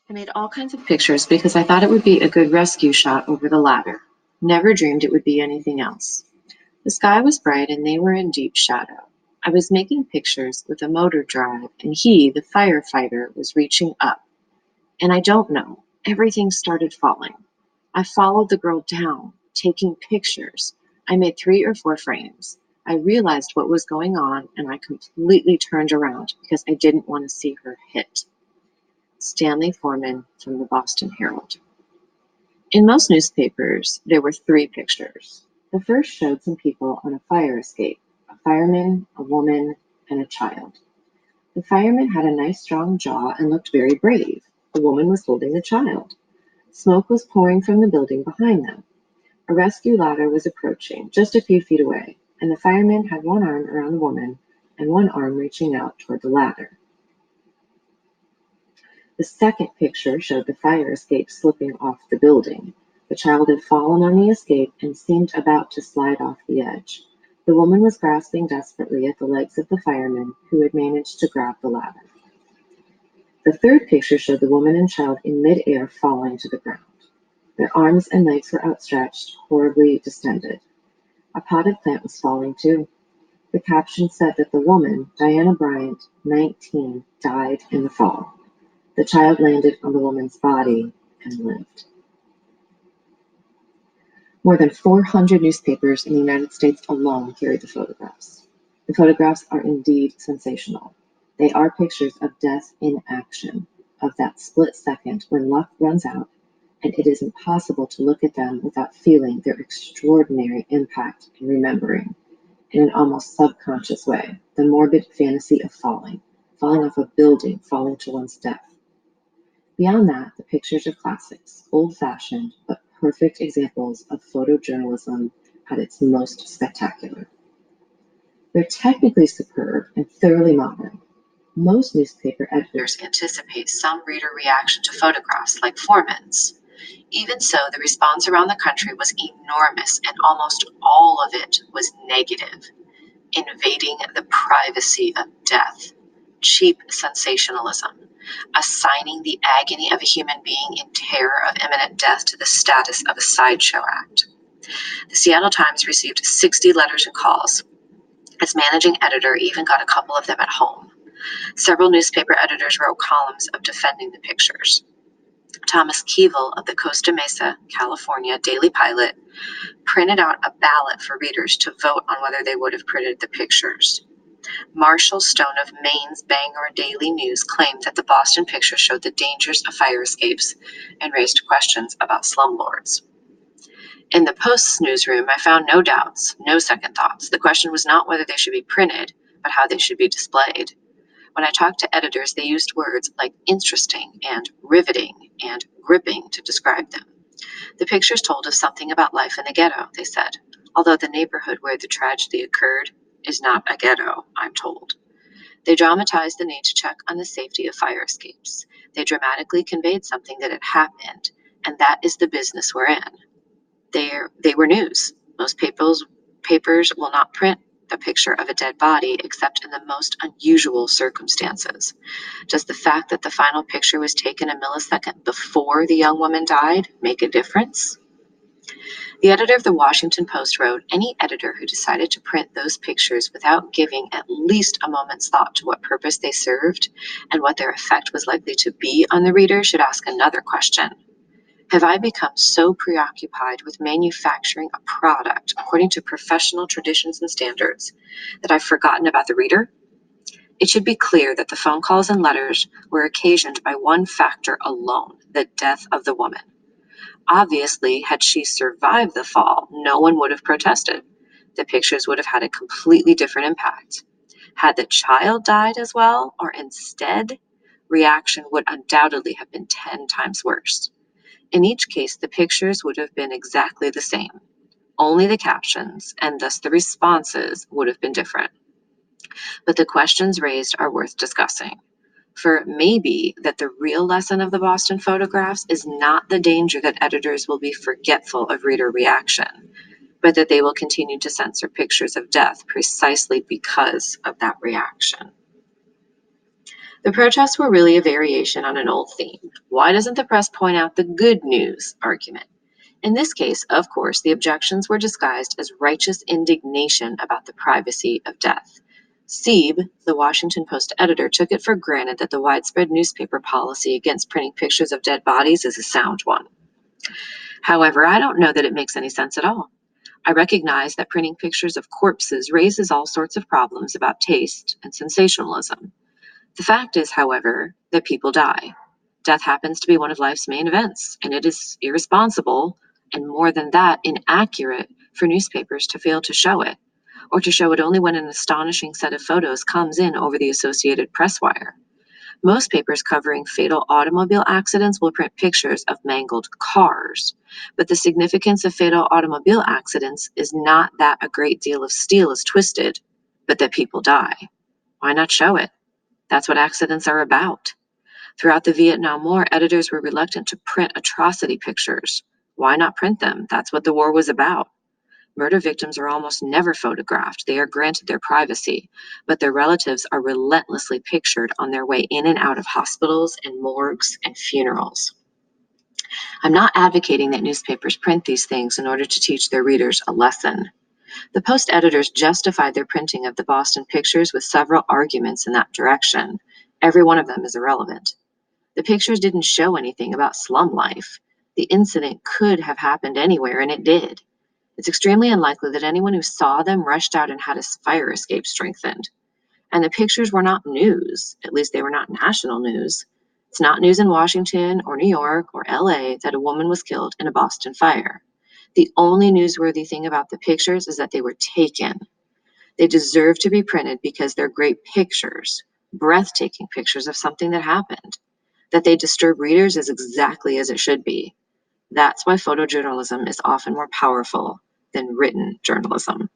I made all kinds of pictures because I thought it would be a good rescue shot over the ladder. Never dreamed it would be anything else. The sky was bright and they were in deep shadow. I was making pictures with a motor drive, and he, the firefighter, was reaching up. And I don't know, everything started falling. I followed the girl down, taking pictures. I made 3 or 4 frames. I realized what was going on and I completely turned around because I didn't want to see her hit. Stanley Foreman from the Boston Herald. In most newspapers, there were 3 pictures. The first showed some people on a fire escape: a fireman, a woman, and a child. The fireman had a nice strong jaw and looked very brave. The woman was holding the child. Smoke was pouring from the building behind them. A rescue ladder was approaching, just a few feet away, and the fireman had one arm around the woman and one arm reaching out toward the ladder. The second picture showed the fire escape slipping off the building. The child had fallen on the escape and seemed about to slide off the edge. The woman was grasping desperately at the legs of the fireman, who had managed to grab the ladder. The third picture showed the woman and child in midair falling to the ground. Their arms and legs were outstretched, horribly distended. A potted plant was falling too. The caption said that the woman, Diana Bryant, 19, died in the fall. The child landed on the woman's body and lived. More than 400 newspapers in the United States alone carried the photographs. The photographs are indeed sensational. They are pictures of death in action, of that split second when luck runs out, and it is impossible to look at them without feeling their extraordinary impact and remembering, in an almost subconscious way, the morbid fantasy of falling off a building, falling to one's death. Beyond that, the pictures are classics, old-fashioned, but perfect examples of photojournalism at its most spectacular. They're technically superb and thoroughly modern. Most newspaper editors anticipate some reader reaction to photographs like Foreman's. Even so, the response around the country was enormous, and almost all of it was negative, invading the privacy of death, cheap sensationalism, assigning the agony of a human being in terror of imminent death to the status of a sideshow act. The Seattle Times received 60 letters and calls. Its managing editor even got a couple of them at home. Several newspaper editors wrote columns of defending the pictures. Thomas Keevil of the Costa Mesa, California Daily Pilot printed out a ballot for readers to vote on whether they would have printed the pictures. Marshall Stone of Maine's Bangor Daily News claimed that the Boston picture showed the dangers of fire escapes and raised questions about slumlords. In the Post's newsroom, I found no doubts, no second thoughts. The question was not whether they should be printed, but how they should be displayed. When I talked to editors, they used words like interesting and riveting and gripping to describe them. The pictures told us something about life in the ghetto, they said, although the neighborhood where the tragedy occurred is not a ghetto, I'm told. They dramatized the need to check on the safety of fire escapes. They dramatically conveyed something that had happened, and that is the business we're in. They were news. Most papers will not print the picture of a dead body except in the most unusual circumstances. Does the fact that the final picture was taken a millisecond before the young woman died make a difference? The editor of the Washington Post wrote, any editor who decided to print those pictures without giving at least a moment's thought to what purpose they served and what their effect was likely to be on the reader should ask another question. Have I become so preoccupied with manufacturing a product according to professional traditions and standards that I've forgotten about the reader? It should be clear that the phone calls and letters were occasioned by one factor alone, the death of the woman. Obviously, had she survived the fall, no one would have protested. The pictures would have had a completely different impact. Had the child died as well, or instead, reaction would undoubtedly have been 10 times worse. In each case, the pictures would have been exactly the same. Only the captions, and thus the responses, would have been different. But the questions raised are worth discussing. For it may be that the real lesson of the Boston photographs is not the danger that editors will be forgetful of reader reaction, but that they will continue to censor pictures of death precisely because of that reaction. The protests were really a variation on an old theme. Why doesn't the press point out the good news argument? In this case, of course, the objections were disguised as righteous indignation about the privacy of death. Sieb, the Washington Post editor, took it for granted that the widespread newspaper policy against printing pictures of dead bodies is a sound one. However, I don't know that it makes any sense at all. I recognize that printing pictures of corpses raises all sorts of problems about taste and sensationalism. The fact is, however, that people die. Death happens to be one of life's main events, and it is irresponsible, and more than that, inaccurate for newspapers to fail to show it, or to show it only when an astonishing set of photos comes in over the Associated Press wire. Most papers covering fatal automobile accidents will print pictures of mangled cars, but the significance of fatal automobile accidents is not that a great deal of steel is twisted, but that people die. Why not show it? That's what accidents are about. Throughout the Vietnam War, editors were reluctant to print atrocity pictures. Why not print them? That's what the war was about. Murder victims are almost never photographed. They are granted their privacy, but their relatives are relentlessly pictured on their way in and out of hospitals and morgues and funerals. I'm not advocating that newspapers print these things in order to teach their readers a lesson. The Post editors justified their printing of the Boston pictures with several arguments in that direction. Every one of them is irrelevant. The pictures didn't show anything about slum life. The incident could have happened anywhere, and it did. It's extremely unlikely that anyone who saw them rushed out and had a fire escape strengthened. And the pictures were not news. At least they were not national news. It's not news in Washington or New York or LA that a woman was killed in a Boston fire. The only newsworthy thing about the pictures is that they were taken. They deserve to be printed because they're great pictures, breathtaking pictures of something that happened. That they disturb readers is exactly as it should be. That's why photojournalism is often more powerful than written journalism.